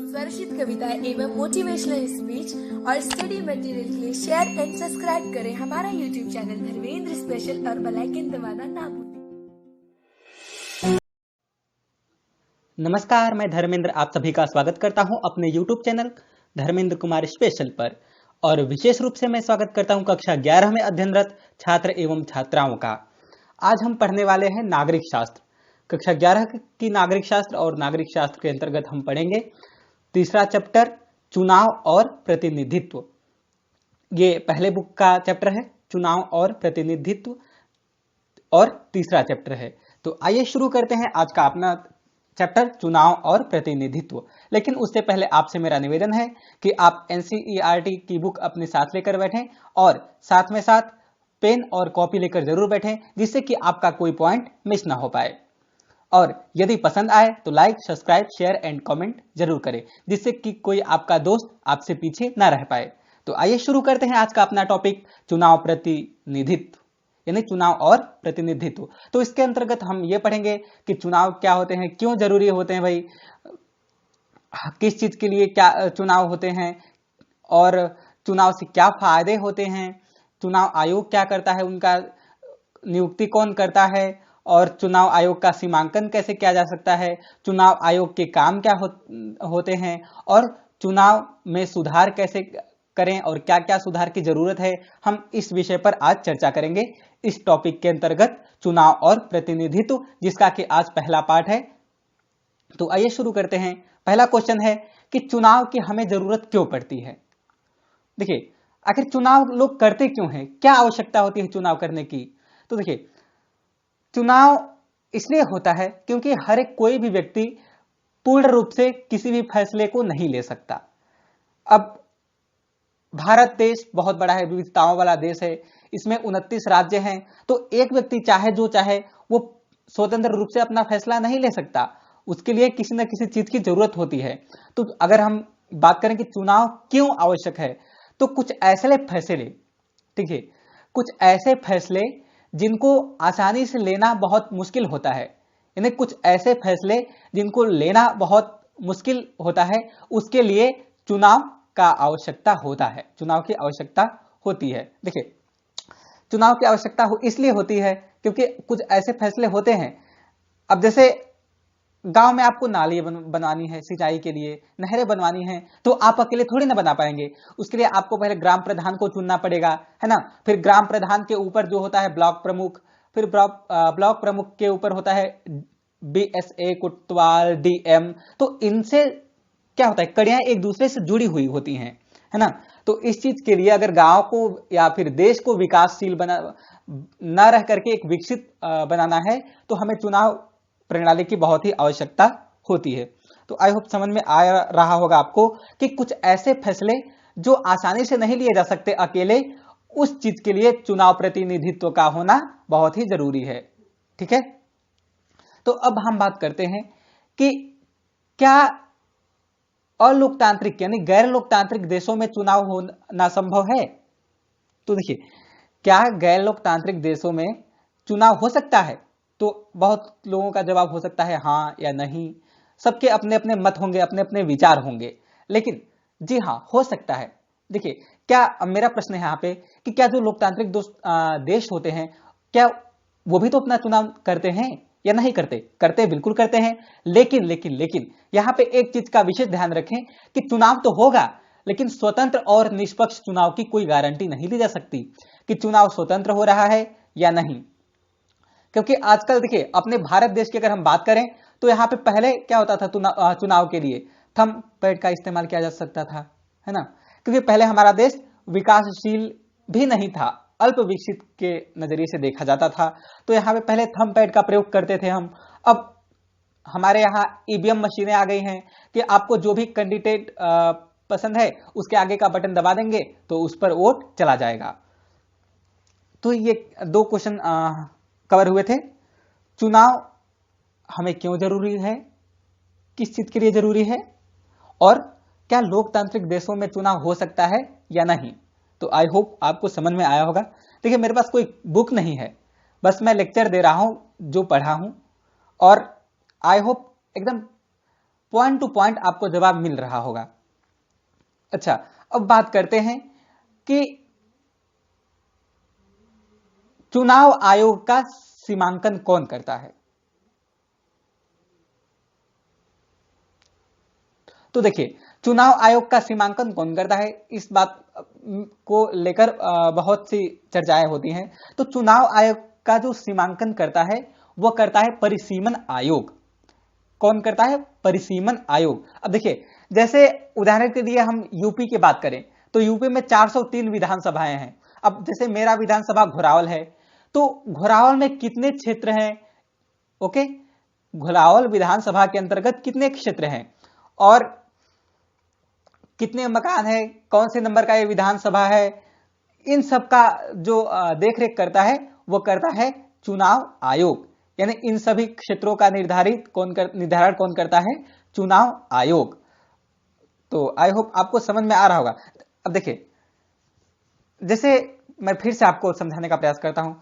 स्वरचित कविताएं एवं motivational speech और स्टडी मटेरियल के लिए शेयर एंड सब्सक्राइब करें हमारा यूट्यूब चैनल धर्मेंद्र स्पेशल और बेल आइकन दबाना ना भूलें। नमस्कार, मैं धर्मेंद्र आप सभी का स्वागत करता हूं अपने YouTube channel Dharmendra Kumar special पर। और विशेष रूप से मैं स्वागत करता हूं कक्षा 11 में अध्ययनरत छात्र एवं छात्राओं का। आज हम पढ़ने वाले हैं नागरिक शास्त्र। कक्षा 11 की नागरिक शास्त्र और नागरिक शास्त्र के अंतर्गत हम पढ़ेंगे तीसरा चैप्टर चुनाव और प्रतिनिधित्व। ये पहले बुक का चैप्टर है, चुनाव और प्रतिनिधित्व, और तीसरा चैप्टर है। तो आइए शुरू करते हैं आज का अपना चैप्टर चुनाव और प्रतिनिधित्व। लेकिन उससे पहले आपसे मेरा निवेदन है कि आप एनसीईआरटी की बुक अपने साथ लेकर बैठें और साथ में साथ पेन और कॉपी लेकर जरूर बैठें, जिससे कि आपका कोई पॉइंट मिस ना हो पाए। और यदि पसंद आए तो like, subscribe, share and comment जरूर करें, जिससे कि कोई आपका दोस्त आपसे पीछे ना रह पाए। तो आइए शुरू करते हैं आज का अपना टॉपिक चुनाव प्रतिनिधित्व, यानी चुनाव और प्रतिनिधित्व। तो इसके अंतर्गत हम ये पढ़ेंगे कि चुनाव क्या होते हैं, क्यों जरूरी होते हैं भाई, किस चीज के लिए क्या चुनाव होते हैं, और चुनाव से क्या फायदे होते हैं, चुनाव आयोग क्या करता है, उनका नियुक्ति कौन करता है, और चुनाव आयोग का सीमांकन कैसे किया जा सकता है, चुनाव आयोग के काम क्या होते हैं, और चुनाव में सुधार कैसे करें और क्या क्या सुधार की जरूरत है। हम इस विषय पर आज चर्चा करेंगे इस टॉपिक के अंतर्गत चुनाव और प्रतिनिधित्व, जिसका कि आज पहला पार्ट है। तो आइए शुरू करते हैं। पहला क्वेश्चन है कि चुनाव की हमें जरूरत क्यों पड़ती है। देखिए, आखिर चुनाव लोग करते क्यों हैं, क्या आवश्यकता होती है चुनाव करने की। तो देखिए, चुनाव इसलिए होता है क्योंकि हर एक कोई भी व्यक्ति पूर्ण रूप से किसी भी फैसले को नहीं ले सकता। अब भारत देश बहुत बड़ा है, विविधताओं वाला देश है, इसमें 29 राज्य हैं। तो एक व्यक्ति चाहे जो चाहे वो स्वतंत्र रूप से अपना फैसला नहीं ले सकता, उसके लिए किसी न किसी चीज की जरूरत होती है। तो अगर हम बात करें कि चुनाव क्यों आवश्यक है, तो कुछ ऐसे फैसले, ठीक है, कुछ ऐसे फैसले जिनको आसानी से लेना बहुत मुश्किल होता है, यानी कुछ ऐसे फैसले जिनको लेना बहुत मुश्किल होता है, उसके लिए चुनाव का आवश्यकता होता है, चुनाव की आवश्यकता होती है। देखिए, चुनाव की आवश्यकता इसलिए होती है क्योंकि कुछ ऐसे फैसले होते हैं। अब जैसे गांव में आपको नाली बनवानी है, सिंचाई के लिए नहरें बनवानी है, तो आप अकेले थोड़ी ना बना पाएंगे। उसके लिए आपको पहले ग्राम प्रधान को चुनना पड़ेगा, है ना। फिर ग्राम प्रधान के ऊपर जो होता है ब्लॉक प्रमुख, फिर ब्लॉक प्रमुख के ऊपर होता है बीएसए, कोतवाल, डीएम। तो इनसे क्या होता है, कड़ियां एक दूसरे से जुड़ी हुई होती हैं, है ना। तो इस चीज के लिए अगर गांव को या फिर देश को विकासशील न रह करके एक विकसित बनाना है, तो हमें चुनाव प्रणाली की बहुत ही आवश्यकता होती है। तो आई होप समझ में आ रहा होगा आपको कि कुछ ऐसे फैसले जो आसानी से नहीं लिए जा सकते अकेले, उस चीज के लिए चुनाव प्रतिनिधित्व का होना बहुत ही जरूरी है, ठीक है। तो अब हम बात करते हैं कि क्या अलोकतांत्रिक यानी गैर लोकतांत्रिक देशों में चुनाव होना संभव है। तो देखिए, क्या गैर लोकतांत्रिक देशों में चुनाव हो सकता है, तो बहुत लोगों का जवाब हो सकता है हाँ या नहीं। सबके अपने अपने मत होंगे, अपने अपने विचार होंगे, लेकिन जी हाँ, हो सकता है। देखिए, क्या मेरा प्रश्न है यहाँ पे कि क्या जो लोकतांत्रिक देश होते हैं, क्या वो भी तो अपना चुनाव करते हैं या नहीं करते। करते, बिल्कुल करते हैं। लेकिन लेकिन लेकिन यहाँ पे एक चीज का विशेष ध्यान रखें कि चुनाव तो होगा, लेकिन स्वतंत्र और निष्पक्ष चुनाव की कोई गारंटी नहीं दी जा सकती कि चुनाव स्वतंत्र हो रहा है या नहीं। क्योंकि आजकल देखिए, अपने भारत देश की अगर हम बात करें तो यहाँ पे पहले क्या होता था, चुनाव के लिए थंब पैड का इस्तेमाल किया जा सकता था, है ना। क्योंकि पहले हमारा देश विकासशील भी नहीं था, अल्प विकसित के नजरिए से देखा जाता था। तो यहाँ पे पहले थंब पैड का प्रयोग करते थे हम। अब हमारे यहाँ ईवीएम मशीनें आ गई हैं कि आपको जो भी कैंडिडेट पसंद है उसके आगे का बटन दबा देंगे तो उस पर वोट चला जाएगा। तो ये दो क्वेश्चन कवर हुए थे। चुनाव हमें क्यों जरूरी है, किस चीज के लिए जरूरी है, और क्या लोकतांत्रिक देशों में चुनाव हो सकता है या नहीं। तो आई होप आपको समझ में आया होगा। देखिए, मेरे पास कोई बुक नहीं है, बस मैं लेक्चर दे रहा हूं जो पढ़ा हूं, और आई होप एकदम पॉइंट टू पॉइंट आपको जवाब मिल रहा होगा। अच्छा, अब बात करते हैं कि चुनाव आयोग का सीमांकन कौन करता है। तो देखिए, चुनाव आयोग का सीमांकन कौन करता है, इस बात को लेकर बहुत सी चर्चाएं होती हैं। तो चुनाव आयोग का जो सीमांकन करता है वो करता है परिसीमन आयोग। कौन करता है? परिसीमन आयोग। अब देखिए, जैसे उदाहरण के लिए हम यूपी की बात करें तो यूपी में 403 विधानसभाएं हैं। अब जैसे मेरा विधानसभा घोरावल है, तो घोरावल में कितने क्षेत्र हैं? ओके, घोरावल विधानसभा के अंतर्गत कितने क्षेत्र हैं और कितने मकान है, कौन से नंबर का ये विधानसभा है, इन सब का जो देखरेख करता है वो करता है चुनाव आयोग। यानी इन सभी क्षेत्रों का निर्धारण कौन करता है? चुनाव आयोग। तो आई होप आपको समझ में आ रहा होगा। अब देखिए, जैसे मैं फिर से आपको समझाने का प्रयास करता हूं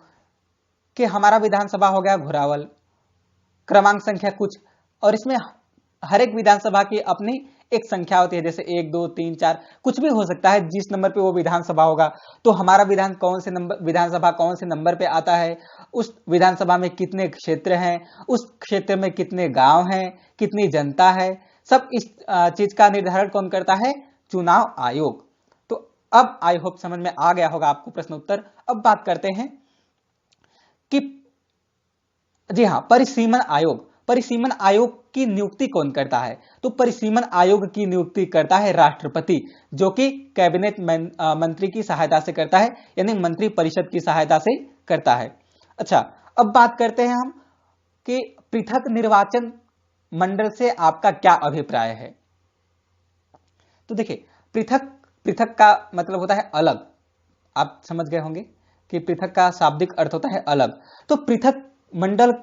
कि हमारा विधानसभा हो गया घोरावल, क्रमांक संख्या कुछ, और इसमें हर एक विधानसभा की अपनी एक संख्या होती है, जैसे 1 2 3 4 कुछ भी हो सकता है जिस नंबर पे वो विधानसभा होगा। तो हमारा विधानसभा कौन से नंबर पे आता है, उस विधानसभा में कितने क्षेत्र हैं, उस क्षेत्र में कितने गांव हैं, कितनी जनता है, सब इस चीज का निर्धारण कौन करता है? चुनाव आयोग। तो अब आई होप समझ में आ गया होगा आपको प्रश्न उत्तर। अब बात करते हैं कि जी हाँ, परिसीमन आयोग की नियुक्ति कौन करता है? तो परिसीमन आयोग की नियुक्ति करता है राष्ट्रपति, जो कि कैबिनेट मंत्री की सहायता से करता है, यानी मंत्री परिषद की सहायता से करता है। अच्छा, अब बात करते हैं हम कि पृथक निर्वाचन मंडल से आपका क्या अभिप्राय है। तो देखिए, पृथक का मतलब होता है अलग। आप समझ गए होंगे कि पृथक का शाब्दिक अर्थ होता है अलग। तो पृथक मंडल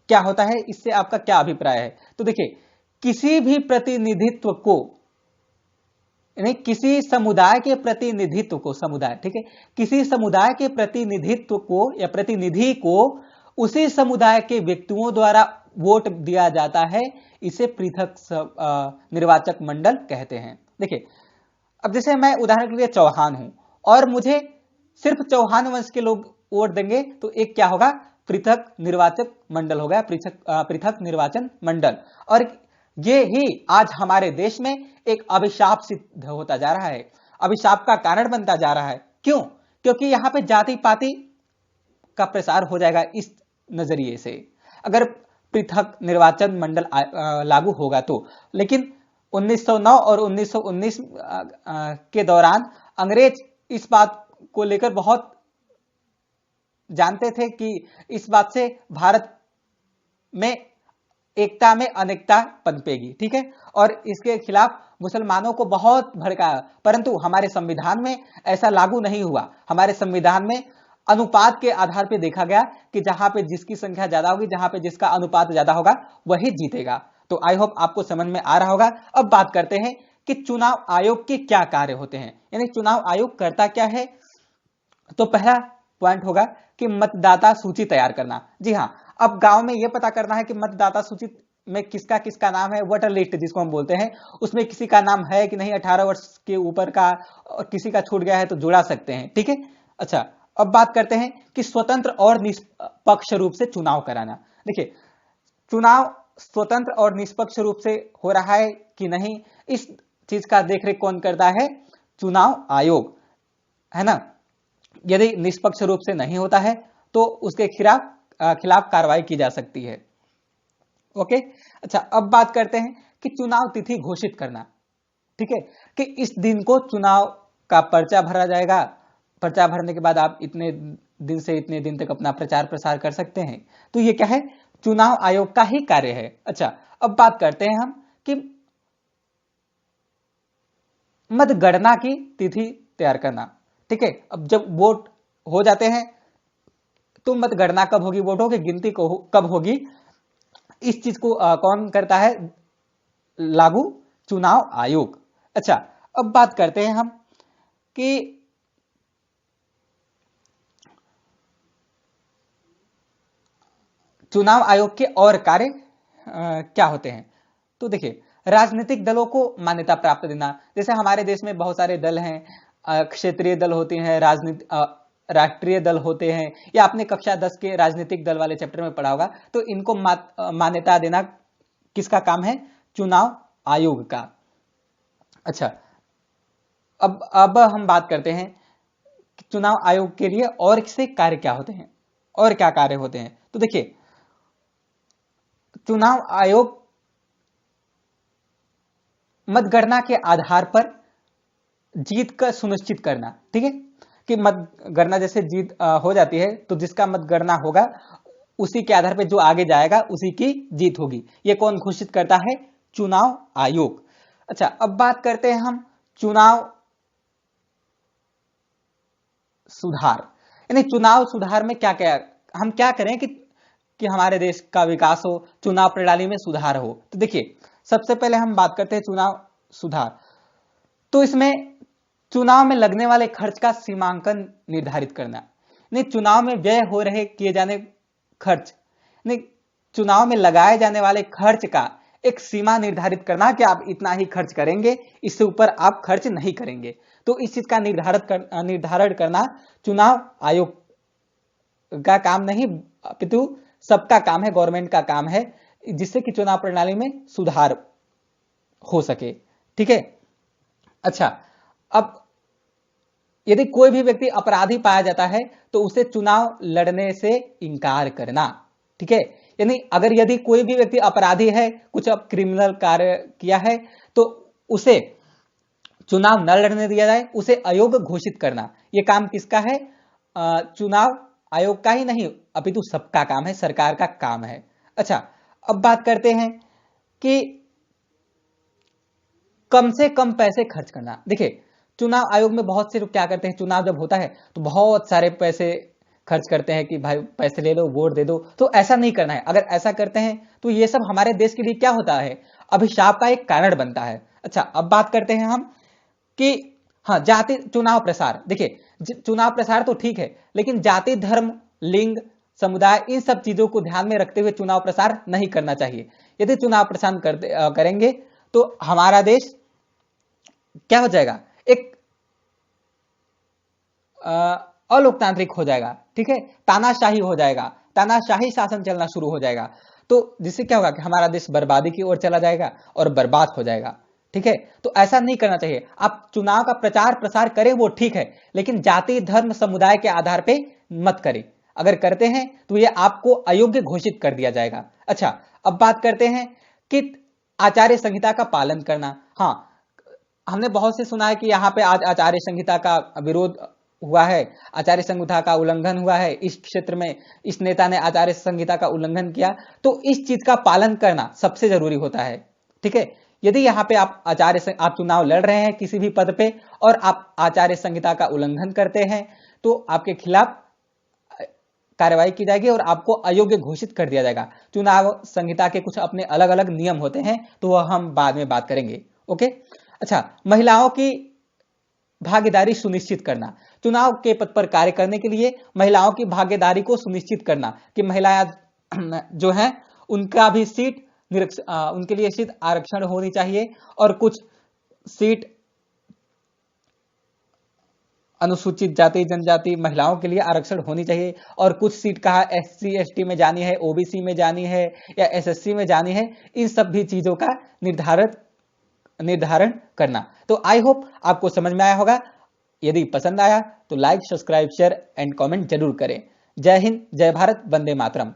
क्या होता है, इससे आपका क्या अभिप्राय है? तो देखिए, किसी भी प्रतिनिधित्व को, यानी किसी समुदाय के प्रतिनिधित्व को, समुदाय, ठीक है, किसी समुदाय के प्रतिनिधित्व को या प्रतिनिधि को उसी समुदाय के व्यक्तियों द्वारा वोट दिया जाता है, इसे पृथक निर्वाचक मंडल कहते हैं। देखिए, अब जैसे मैं उदाहरण के लिए चौहान हूं और मुझे सिर्फ चौहान वंश के लोग वोट देंगे, तो एक क्या होगा? पृथक निर्वाचक मंडल हो गया, पृथक निर्वाचन मंडल। और ये ही आज हमारे देश में एक अभिशाप सिद्ध होता जा रहा है, अभिशाप का कारण बनता जा रहा है। क्यों? क्योंकि यहां पे जाति पाति का प्रसार हो जाएगा इस नजरिए से, अगर पृथक निर्वाचन मंडल लागू होगा तो। लेकिन 1909 और 1919 के दौरान अंग्रेज इस बात को लेकर बहुत जानते थे कि इस बात से भारत में एकता में अनेकता पनपेगी, ठीक है, और इसके खिलाफ मुसलमानों को बहुत भड़काया, परंतु हमारे संविधान में ऐसा लागू नहीं हुआ। हमारे संविधान में अनुपात के आधार पर देखा गया कि जहां पे जिसकी संख्या ज्यादा होगी, जहां पे जिसका अनुपात ज्यादा होगा, वही जीतेगा। तो आई होप आपको समझ में आ रहा होगा। अब बात करते हैं कि चुनाव आयोग के क्या कार्य होते हैं, यानी चुनाव आयोग करता क्या है। तो पहला पॉइंट होगा कि मतदाता सूची तैयार करना। जी हाँ, अब गांव में यह पता करना है कि मतदाता सूची में किसका किसका नाम है, वोटर लिस्ट जिसको हम बोलते हैं, उसमें किसी का नाम है कि नहीं, 18 वर्ष के ऊपर का, और किसी का छूट गया है तो जुड़ा सकते हैं, ठीक है। अच्छा, अब बात करते हैं कि स्वतंत्र और निष्पक्ष रूप से चुनाव कराना। देखिए, चुनाव स्वतंत्र और निष्पक्ष रूप से हो रहा है कि नहीं, इस चीज का देखरेख कौन करता है? चुनाव आयोग, है ना। यदि निष्पक्ष रूप से नहीं होता है तो उसके खिलाफ कार्रवाई की जा सकती है। ओके, अच्छा, अब बात करते हैं कि चुनाव तिथि घोषित करना, ठीक है, कि इस दिन को चुनाव का पर्चा भरा जाएगा। पर्चा भरने के बाद आप इतने दिन से इतने दिन तक अपना प्रचार प्रसार कर सकते हैं। तो ये क्या है? चुनाव आयोग का ही कार्य है। अच्छा, अब बात करते हैं हम कि मतगणना की तिथि तैयार करना, ठीक है। अब जब वोट हो जाते हैं तो मतगणना कब होगी, वोटों की गिनती कब होगी, इस चीज को कौन करता है लागू? चुनाव आयोग। अच्छा, अब बात करते हैं हम कि चुनाव आयोग के और कार्य क्या होते हैं। तो देखिए, राजनीतिक दलों को मान्यता प्राप्त देना, जैसे हमारे देश में बहुत सारे दल हैं, क्षेत्रीय दल होते हैं, राष्ट्रीय दल होते हैं, या आपने कक्षा 10 के राजनीतिक दल वाले चैप्टर में पढ़ा होगा। तो इनको मान्यता देना किसका काम है? चुनाव आयोग का। अच्छा, अब हम बात करते हैं कि चुनाव आयोग के लिए और से कार्य क्या होते हैं, और क्या कार्य होते हैं। तो देखिए, चुनाव आयोग मतगणना के आधार पर जीत का सुनिश्चित करना, ठीक है, कि मतगणना जैसे जीत हो जाती है तो जिसका मतगणना होगा उसी के आधार पर जो आगे जाएगा उसी की जीत होगी। ये कौन घोषित करता है? चुनाव आयोग। अच्छा, अब बात करते हैं हम चुनाव सुधार, यानी चुनाव सुधार में क्या क्या हम क्या करें कि हमारे देश का विकास हो, चुनाव प्रणाली में सुधार हो। तो देखिए, सबसे पहले हम बात करते हैं चुनाव सुधार। तो इसमें चुनाव में लगने वाले खर्च का सीमांकन निर्धारित करना, नहीं चुनाव में व्यय हो रहे किए जाने खर्च, नहीं चुनाव में लगाए जाने वाले खर्च का एक सीमा निर्धारित करना कि आप इतना ही खर्च करेंगे, इससे ऊपर आप खर्च नहीं करेंगे। तो इस चीज का निर्धारण करना चुनाव आयोग का काम नहीं, अपितु सबका काम है, गवर्नमेंट का काम है, जिससे कि चुनाव प्रणाली में सुधार हो सके, ठीक है। अच्छा, अब यदि कोई भी व्यक्ति अपराधी पाया जाता है तो उसे चुनाव लड़ने से इनकार करना, ठीक है। यानी अगर यदि कोई भी व्यक्ति अपराधी है, कुछ क्रिमिनल कार्य किया है, तो उसे चुनाव न लड़ने दिया जाए, उसे अयोग्य घोषित करना। यह काम किसका है? चुनाव आयोग का ही नहीं, अपितु सबका काम है, सरकार का काम है। अच्छा, अब बात करते हैं कि कम से कम पैसे खर्च करना। देखिए, चुनाव आयोग में बहुत से लोग क्या करते हैं, चुनाव जब होता है तो बहुत सारे पैसे खर्च करते हैं कि भाई पैसे ले लो, वोट दे दो। तो ऐसा नहीं करना है। अगर ऐसा करते हैं तो ये सब हमारे देश के लिए क्या होता है? अभिशाप का एक कारण बनता है। अच्छा, अब बात करते हैं हम कि हाँ, जाति चुनाव प्रसार। देखिए, चुनाव प्रसार तो ठीक है, लेकिन जाति, धर्म, लिंग, समुदाय, इन सब चीजों को ध्यान में रखते हुए चुनाव प्रसार नहीं करना चाहिए। यदि चुनाव प्रसार करेंगे तो हमारा देश क्या हो जाएगा? एक अलोकतांत्रिक हो जाएगा, ठीक है, तानाशाही हो जाएगा, तानाशाही शासन चलना शुरू हो जाएगा। तो जिससे क्या होगा कि हमारा देश बर्बादी की ओर चला जाएगा और बर्बाद हो जाएगा, ठीक है। तो ऐसा नहीं करना चाहिए। आप चुनाव का प्रचार प्रसार करें वो ठीक है, लेकिन जाति, धर्म, समुदाय के आधार पे मत करें। अगर करते हैं तो ये आपको अयोग्य घोषित कर दिया जाएगा। अच्छा, अब बात करते हैं कि आचार्य संहिता का पालन करना। हाँ, हमने बहुत से सुना है कि यहाँ पे आज आचार्य संहिता का विरोध हुआ है, आचार्य संहिता का उल्लंघन हुआ है, इस क्षेत्र में इस नेता ने आचार्य संहिता का उल्लंघन किया। तो इस चीज का पालन करना सबसे जरूरी होता है, ठीक है। यदि यहाँ पे आप चुनाव लड़ रहे हैं किसी भी पद पे और आप आचार्य संहिता का उल्लंघन करते हैं तो आपके खिलाफ कार्रवाई की जाएगी और आपको अयोग्य घोषित कर दिया जाएगा। चुनाव संहिता के कुछ अपने अलग अलग नियम होते हैं, तो वह हम बाद में बात करेंगे, ओके। अच्छा, महिलाओं की भागीदारी सुनिश्चित करना। चुनाव के पद पर कार्य करने के लिए महिलाओं की भागीदारी को सुनिश्चित करना कि महिलाएं जो हैं उनका भी सीट उनके लिए सीट आरक्षण होनी चाहिए, और कुछ सीट अनुसूचित जाति जनजाति महिलाओं के लिए आरक्षण होनी चाहिए, और कुछ सीट कहा SC ST में जानी है, OBC में जानी है या SSC में जानी है। इन सब भी चीजों का निर्धारण करना। तो आई होप आपको समझ में आया होगा। यदि पसंद आया तो like, subscribe, share and comment जरूर करें। जय हिंद, जय भारत, वंदे मातरम।